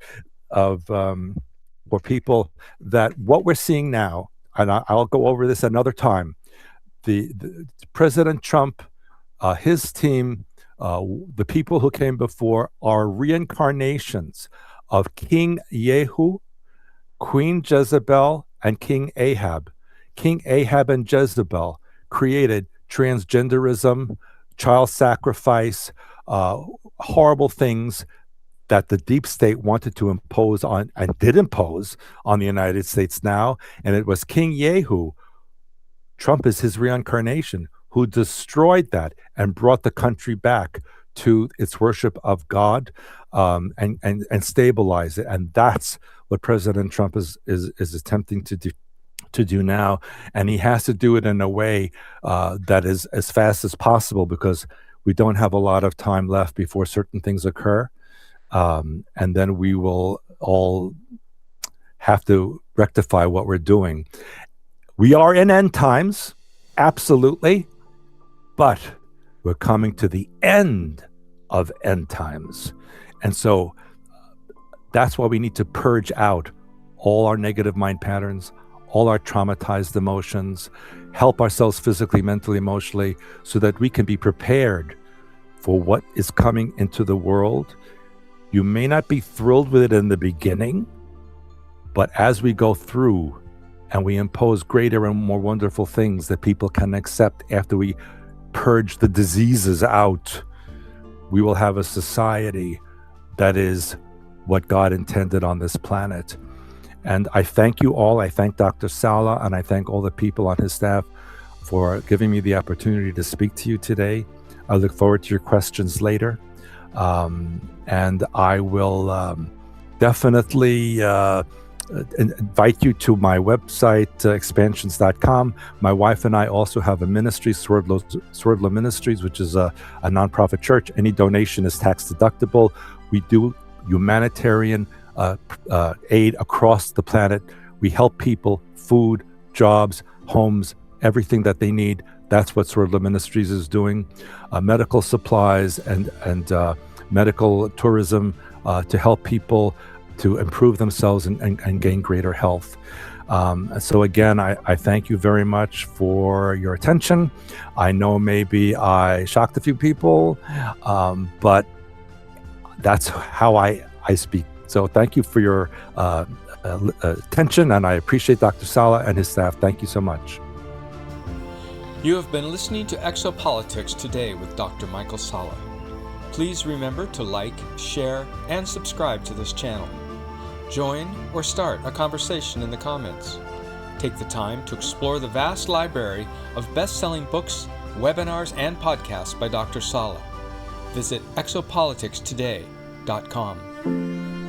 people that what we're seeing now, and I'll go over this another time. The President Trump, his team, the people who came before are reincarnations of King Yehu, Queen Jezebel, and King Ahab. King Ahab and Jezebel created transgenderism, child sacrifice, horrible things that the deep state wanted to impose on and did impose on the United States now. And it was King Yehu, Trump is his reincarnation, who destroyed that and brought the country back to its worship of God, and stabilize it. And that's what President Trump is attempting to do now. And he has to do it in a way that is as fast as possible, because we don't have a lot of time left before certain things occur. And then we will all have to rectify what we're doing. We are in end times, absolutely, but we're coming to the end of end times. And so that's why we need to purge out all our negative mind patterns, all our traumatized emotions, help ourselves physically, mentally, emotionally, so that we can be prepared for what is coming into the world. You may not be thrilled with it in the beginning, but as we go through and we impose greater and more wonderful things that people can accept after we purge the diseases out, we will have a society that is what God intended on this planet. And I thank you all. I thank Dr. Sala, and I thank all the people on his staff for giving me the opportunity to speak to you today. I look forward to your questions later. And I will definitely invite you to my website, expansions.com. My wife and I also have a ministry, Swordlow Ministries, which is a nonprofit church. Any donation is tax deductible. We do humanitarian aid across the planet. We help people, food, jobs, homes, everything that they need. That's what Swordlow Ministries is doing. Medical supplies and medical tourism to help people to improve themselves and gain greater health. So again, I thank you very much for your attention. I know maybe I shocked a few people, but that's how I speak. So thank you for your attention, and I appreciate Dr. Sala and his staff. Thank you so much. You have been listening to Exopolitics Today with Dr. Michael Sala. Please remember to like, share, and subscribe to this channel. Join or start a conversation in the comments. Take the time to explore the vast library of best-selling books, webinars, and podcasts by Dr. Sala. Visit exopoliticstoday.com.